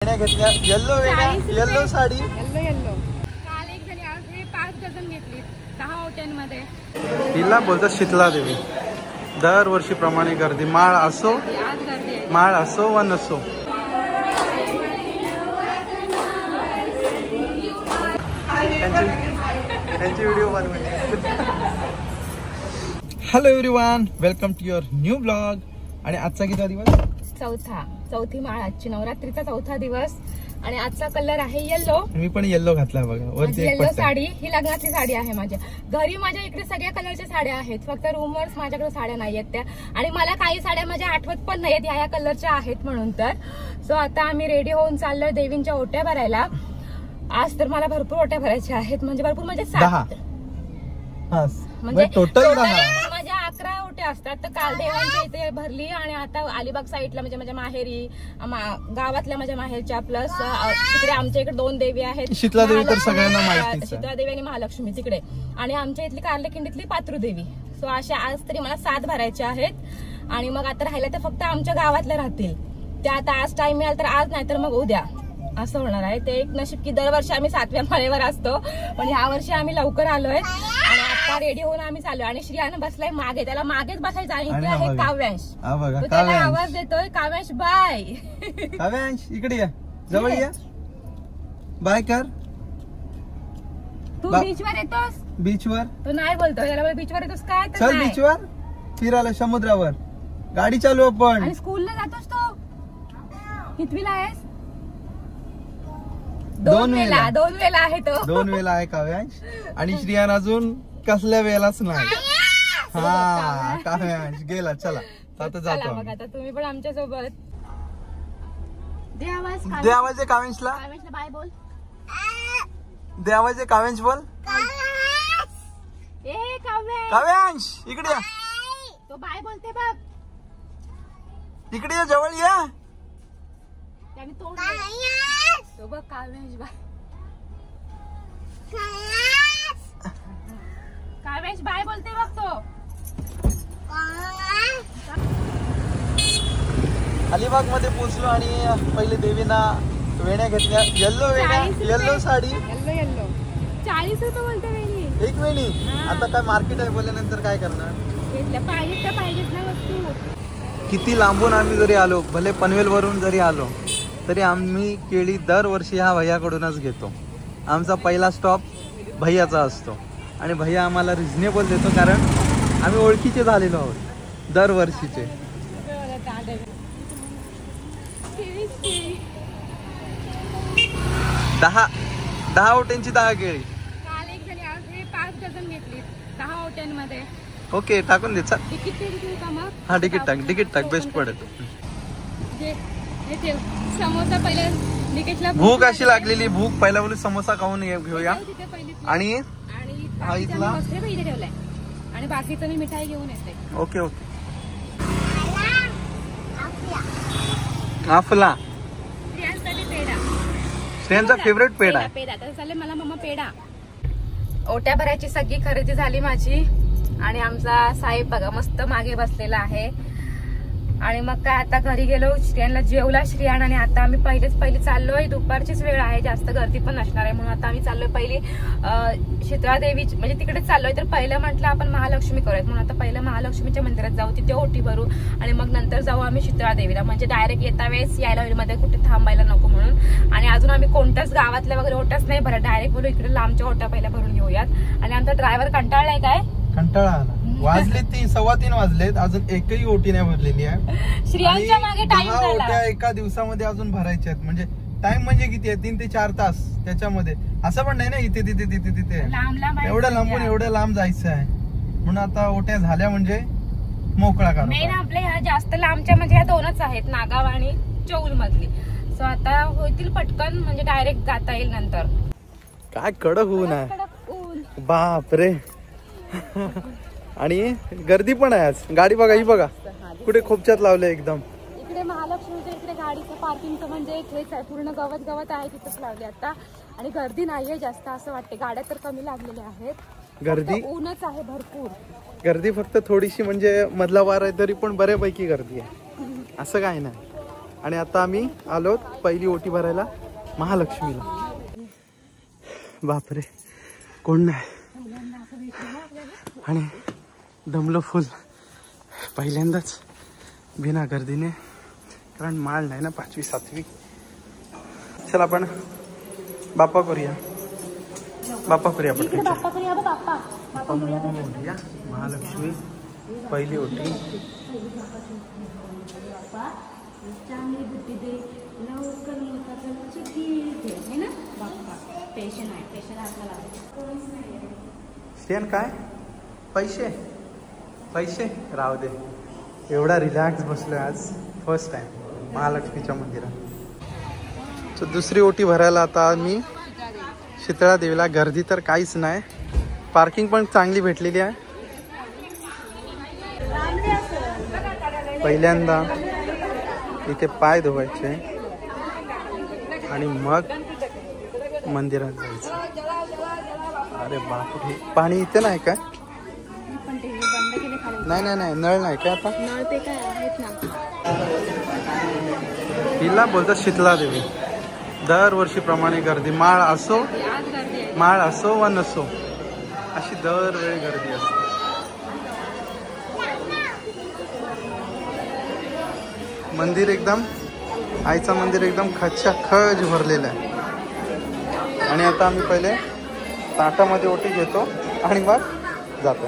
वेण्या घेतल्या. येल्लो वेण्या, येल्लो साडी, येल्लो. काल एक जणी आज 5 डझन घेतली 10 ओट्यांमध्ये. तिला बोलतात शीतला देवी. दरवर्षीप्रमाणे गर्दी. माळ असो व नसो. त्यांची व्हिडिओ बनवली. Hello everyone, welcome to your new blog. आणि आजचा किती दिवस? चौथी माळ. आजची नवरात्रीचा 4था दिवस. आणि आजचा कलर आहे येल्लो. मी पण येल्लो घातला बघा. वरती येल्लो साडी. ही लग्नाची साडी आहे माझ्या घरी. माझ्या इकडे सगळ्या कलरच्या साड्या आहेत, फक्त रूमवर्स माझ्याकडे साड्या नाहीयेत त्या. आणि मला काही साड्या माझ्या आठवत पण नाहीयेत ह्या कलरच्या आहेत म्हणून. तर सो आता आम्ही रेडी होऊन चाललोय देवींच्या ओट्या भरायला. आज तर मला भरपूर ओट्या भरायच्या आहेत. म्हणजे भरपूर म्हणजे 7. म्हणजे टोटल माझ्या 11 ओट्या असतात. तर काल देवांच्या इथे भरली आणि आता अलिबाग साईडला म्हणजे माझ्या माहेरी, गावातल्या माझ्या माहेरच्या, प्लस तिकडे आमच्या इकडे 2 देवी आहेत. शीतला देवी तर सगळ्यांना माहिती. शीतला देवी आणि महालक्ष्मी तिकडे. आणि आमच्या इथली कारलेखिंडीतली पातृदेवी. सो अशा आज तरी मला 7 भरायच्या आहेत. आणि मग आता राहिल्या तर फक्त आमच्या गावातल्या राहतील त्या. आता आज टाइम मिळाल तर आज, नाही तर मग उद्या असं होणार आहे. ते एक नशीब की दरवर्षी आम्ही 7व्या माळेवर असतो, पण ह्या वर्षी आम्ही लवकर आलोय. आणि आता रेडी होऊन आम्ही चाललोय. आणि श्रियानं बसलाय मागे, त्याला मागेच बसायचं. आणि इथे आहे काव्यांश. तो त्याला आवाज देतोय, काव्यांश बाय. काव्यांश इकडे या, जवळ या, बाय कर. तू बीचवर येतोस? बीचवर तो नाही बोलतो. याला बीचवर येतोस काय? चल बीचवर फिरायला, समुद्रावर. गाडी चालू आपण. आणि स्कूलला जातोस तो? कितवीला आहेस? 2 वेळा आहे तो. 2 वेळा आहे काव्यांश. आणि श्रियान अजून कसल्या वेळेलाच नाही. हा काव्यांश गेला. चला आता जातो. आता तुम्ही पण आमच्या सोबत. दे आवाज काव्यांशला. बाय बोल. दे आवाज काव्यांश बोल. काव्यांश इकडे या. तो बाय बोलते बघ. इकडे या, जवळ या. त्याने तोंड तो बघ. काव्यांश बाय. काव्यांश बाय बोलते बघ तो. अलिबाग मध्ये पोहोचलो आणि पहिले देवींना वेण्या घेतल्या. येल्लो वेण्या, येल्लो साडी, येल्लो. 40 रुपये बोलते वेणी. एक वेणी. आता काय मार्केट आहे बोलल्यानंतर काय करणार? घेतल्या पाहिजेत ना वस्तू. किती लांबून आम्ही जरी आलो, भले पनवेल वरून जरी आलो, तरी आम्ही केळी दरवर्षी ह्या भैयाकडूनच घेतो. आमचा पहिला स्टॉप भैयाचा असतो. आणि भैया आम्हाला रिझनेबल देतो, कारण आम्ही ओळखीचे झालेलो आहोत दरवर्षीचे. 10 ओट्यांची 10 केळी. काल एक जणी आज 5 डझन घेतली 10 ओट्यांमध्ये. ओके, टाकून दे. तिकीट का मग? हा तिकीट टाक बेस्ट पडेल. समोसा पहिले निकेशला भूक अशी लागलेली. भूक पहिला बोलू समोसा खाऊन घेऊया. आणि ठेवलाय. आणि बाकीचं मी मिठाई घेऊन येते. ओके. आफला श्रेयांचा फेवरेट पेढा. तर चालेल मला मम्मा पेढा. ओट्या भरायची सगळी खरेदी झाली माझी. आणि आमचा साहेब बघा मस्त मागे बसलेला आहे. आणि मग काय आता घरी गेलो. श्रियानला जेवला श्रियान. आणि आता आम्ही पहिली चाललोय. दुपारचीच वेळ आहे, जास्त गर्दी पण नसणार आहे म्हणून आता आम्ही चाललोय पहिली शीतळा देवी म्हणजे तिकडेच चाललोय. तर पहिलं म्हटलं आपण महालक्ष्मी करूयात म्हणून आता पहिलं महालक्ष्मीच्या मंदिरात जाऊ, तिथे ओटी भरू. आणि मग नंतर जाऊ आम्ही शीतळा देवीला. म्हणजे डायरेक्ट येता वेळेस यायला मध्ये कुठे थांबायला नको म्हणून. आणि अजून आम्ही कोणत्याच गावातल्या वगैरे ओट्याच नाही भरत. डायरेक्ट बोलू इकडे लांबच्या ओट्या पहिल्या भरून घेऊयात. आणि आमचा ड्रायव्हर कंटाळलाय. काय कंटाळा आला. वाजले 3:15 वाजलेत, अजून एकही ओटी नाही भरलेली आहे. श्रियांच्या मागे टाइम झाला. ओट्या एका दिवसामध्ये अजून भरायच्या आहेत. म्हणजे टाइम म्हणजे किती आहे? 3 ते 4 तास. त्याच्यामध्ये असं पण नाही ना इथे तिथे एवढं लांबून एवढं लांब जायचं आहे. म्हणून आता ओट्या झाल्या म्हणजे मोकळा करा. मेन आपल्या ह्या जास्त लांबच्या म्हणजे ह्या 2च आहेत, नागाव आणि चौल मधली. सो आता होतील पटकन, म्हणजे डायरेक्ट जाता येईल नंतर. काय कडक ऊन आहे बापरे. आणि गर्दी पण आहे आज. गाडी बघा, ही बघा कुठे खोपच्यात लावले एकदम. इकडे महालक्ष्मीच्या इकडे गाडीचं पार्किंगचं म्हणजे हेच आहे, पूर्ण गवत आहे तिथंच लावले आता. आणि गर्दी नाहीये जास्त असं वाटते. गाड्या तर कमी लागलेल्या आहेत. गर्दी ऊनच आहे भरपूर. गर्दी फक्त थोडीशी म्हणजे मधला वार आहे तरी पण बऱ्यापैकी गर्दी आहे. असं काय नाही. आणि आता आम्ही आलो पहिली ओटी भरायला महालक्ष्मीला. बापरे कोण नाही आणि दमलो फुल पहिल्यांदाच बिना गर्दीने, कारण माळ नाही ना 5वी 7वी. चल आपण बाप्पा करूया, बाप्पा करूया महालक्ष्मी पहिली ओटी. स्टेन काय पैसे पैसे राहू दे. एवढा रिलॅक्स बसलोय आज फर्स्ट टाइम महालक्ष्मीच्या मंदिरात. दुसरी ओटी भरायला आता मी शीतळा देवीला. गर्दी तर काहीच नाही, पार्किंग पण चांगली भेटलेली आहे. पहिल्यांदा इथे पाय धुवायचे आणि मग मंदिरात जायचं. अरे बापरे पाणी इथे नाही काय? नाही नाही नाही नळ नाही काय? आता नळ ते काय आहेत ना. हिला बोलतात शीतला देवी. दरवर्षीप्रमाणे गर्दी, माळ असो व नसो अशी दरवेळी गर्दी असते. मंदिर एकदम आईचं मंदिर एकदम खचाखच भरलेलं आहे. आणि आता आम्ही पहिले ताटामध्ये ओटी घेतो आणि मग जातो.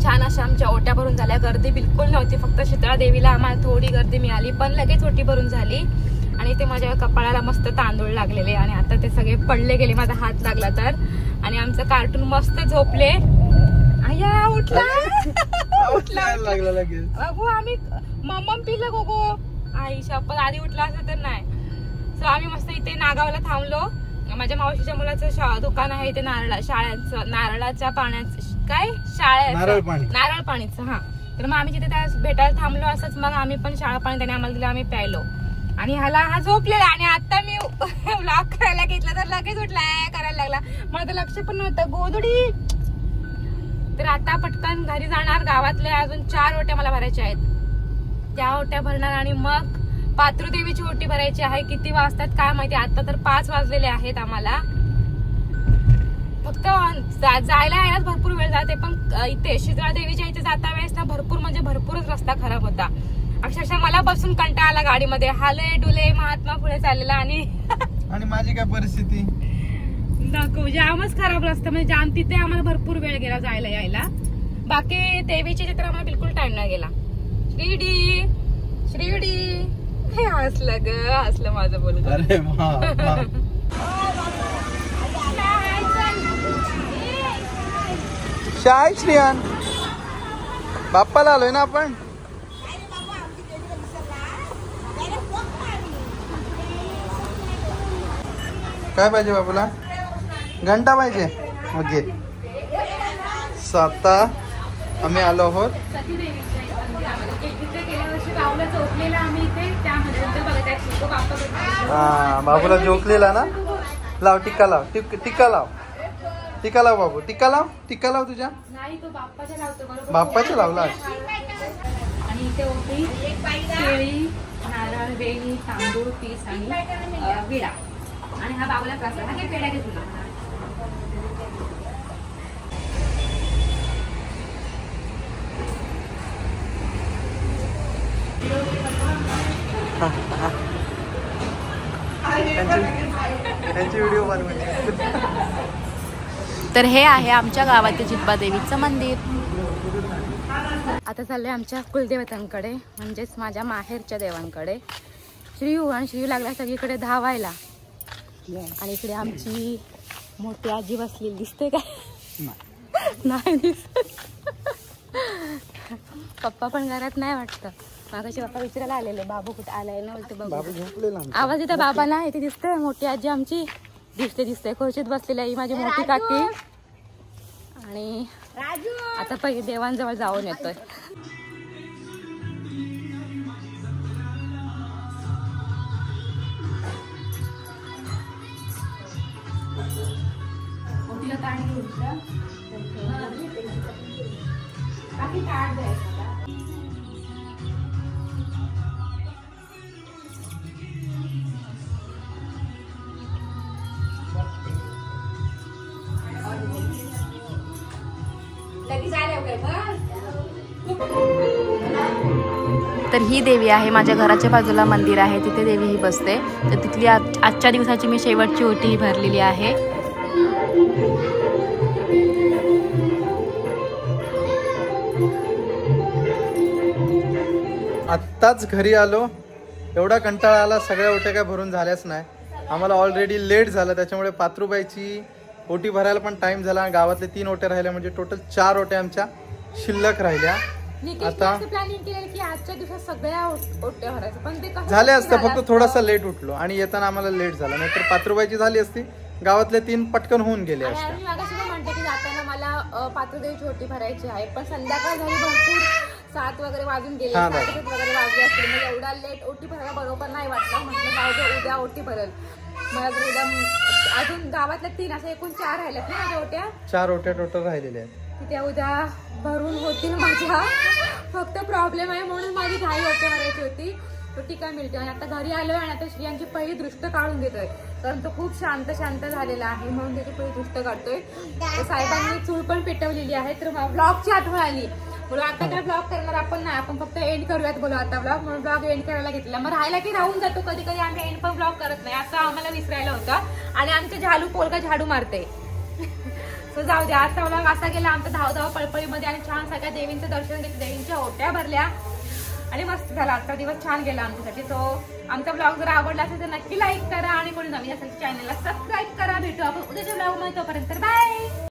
छान अशा आमच्या ओट्या भरून झाल्या. गर्दी बिलकुल नव्हती, फक्त शीतळा देवीला आम्हाला थोडी गर्दी मिळाली, पण लगेच ओटी भरून झाली. आणि ते माझ्या कपाळाला मस्त तांदूळ लागलेले आणि आता ते सगळे पडले गेले, माझा हात लागला तर. आणि आमचं कार्टून मस्त झोपले. आया उठला बाबू, आम्ही मम्म पिलं गोगो. आई शपथ आधी उठला असं तर नाही. सो आम्ही मस्त इथे नागावला थांबलो. माझ्या मावशीच्या मुलाचं दुकान आहे इथे शाळेचं, नारळाच्या पाण्याचं काय नारळ पाणीचं. हा, तर मग आम्ही तिथे त्या भेटायला थांबलो. असंच मग आम्ही पण शाळा पाणी त्याने आम्हाला दिलं, आम्ही प्यायलो. आणि हा झोपलेला. आणि आता मी व्लॉग करायला घेतला तर लगेच उठलाय करायला लागला. मला तर लक्ष पण नव्हतं गोधडी. तर आता पटकन घरी जाणार. गावातले अजून 4 ओट्या मला भरायच्या आहेत, त्या ओट्या भरणार. आणि मग पातृदेवीची ओटी भरायची आहे. किती वाजतात काय माहिती, आता तर 5 वाजलेले आहेत आम्हाला. फक्त जायला यायलाच भरपूर वेळ जाते, पण इथे शीतळा देवीच्या इथे जाता वेळेस ना भरपूरच रस्ता खराब होता. अक्षरशः मला बसून कंटाळा आला गाडीमध्ये. हाले डुले महात्मा पुढे चाललेला. आणि माझी काय परिस्थिती नको, जामच खराब रस्ता, म्हणजे जाम. तिथे आम्हाला भरपूर वेळ गेला जायला यायला. बाकी देवीच्या चित्र आम्हाला बिलकुल टाइम नाही गेला. श्रीडी हे हसलं माझं बोलून. अरे शाय श्रियान बाप्पाला आलोय ना आपण. काय पाहिजे बापूला? घंटा पाहिजे. ओके, आता आम्ही आलो आहोत. हा, बाबूला झोपलेला ना. लाव टिक्का लाव, टिक्का लाव, टिक्का लाव बाबू, टिक्का लाव तुझ्या. बाप्पाच्या लावला. आणि इथे होती केळी, नारळ, वेणी, तांदूळ, पीस आणि विडा. आणि हा बाबूला प्रसाद. हा काय पेढा घे तुला. त्यांची व्हिडिओ बनवली. तर हे आहे आमच्या गावातील चितबा देवीचं मंदिर. आता चाललोय आमच्या कुलदेवतांकडे, म्हणजेच माझ्या माहेरच्या देवांकडे. श्रीयू लागला सगळीकडे धावायला. आणि इकडे आमची मोठी आजी बसलेली दिसते काय? नाही दिसत. पप्पा पण घरात नाही वाटतं. मागाशी बाबा विचारायला आलेले बाबू कुठे आलाय ना बोलते बघू. बाबू झोपलेला आमचा. आवाज येतो बाबा ना, इथे दिसतंय मोठी आजी आमची, दिसते खुर्चीत बसलेली आहे माझी मोठी काकी. आणि आता पहिले देवांजवळ जाऊन येतोय. तर ही देवी आहे, माझ्या घराच्या बाजूला मंदिर आहे, तिथे देवी ही बसते. तर तिथली आजच्या दिवसाची मी शेवटची ओटी ही भरलेली आहे. आत्ताच घरी आलो, एवढा कंटाळा आला, सगळ्या ओट्या काय भरून झाल्याच नाही. आम्हाला ऑलरेडी लेट झालं, त्याच्यामुळे पात्रूबाईची ओटी भरायला पण टाइम झाला. गावातले 3 ओट्या राहिल्या, म्हणजे टोटल 4 ओट्या आमच्या शिल्लक राहिल्या. आता प्लॅनिंग केलं की आजच्या दिवसात सगळ्या ओट्या भरायचं, पण ते झाले असतं, फक्त थोडासा लेट उठलो आणि येताना आम्हाला लेट झाला. नाहीतर पात्रूबाईची झाली असती, गावातले 3 पटकन होऊन गेले असते. मी मागाशी म्हणते की जाताना मला पात्रूदेवीची ओटी भरायची आहे, पण संध्याकाळ झाली, भरपूर 7 वगैरे वाजून गेले, 7:30 वगैरे वाजले असतील. मग एवढा लेट ओटी भरायला बरोबर नाही वाटलं. म्हटलं जाऊ दे, उद्या ओटी भरेल. मला जर उद्या अजून गावातल्या 3 असं एकूण 4 राहिल्यात ना माझ्या ओट्या. 4 ओट्या टोटल राहिलेल्या आहेत. त्या उद्या भरून होतील माझ्या. फक्त प्रॉब्लेम आहे म्हणून माझी घाई ओट्या भरायची होती. तो टीका मिळते. आणि आता घरी आलोय आणि आता श्रियांची पहिली दृष्ट काढून घेतोय, कारण तो खूप शांत झालेला आहे म्हणून त्याची पहिली दृष्ट काढतोय. साहेबांनी चूळ पण पेटवलेली आहे. तर ब्लॉगची आठवण आली, बोलो आता काय ब्लॉग करणार आपण नाही, आपण फक्त एंड करूयात बोलो आता ब्लॉग, म्हणून ब्लॉग एंड करायला घेतला. मग राहायला की राहून जातो, कधी कधी आम्ही एंड पण ब्लॉग करत नाही, असं आम्हाला विसरायला होतं. आणि आमचे झाडू पोलका झाडू मारते. सो जाऊ द्या, आजचा ब्लॉग असा गेला आमचा धावधाव पळपळीमध्ये. आणि छान सगळ्या देवींचं दर्शन घेतलं, देवींच्या ओट्या भरल्या आणि मस्त झाला. आजचा दिवस छान गेला आमच्यासाठी. सो आमचा ब्लॉग जर आवडला असेल तर नक्की लाईक करा आणि कोणी नवीन असेल चॅनलला सबस्क्राईब करा. भेटू आपण उद्याच्या ब्लॉग मध्ये, तोपर्यंत बाय.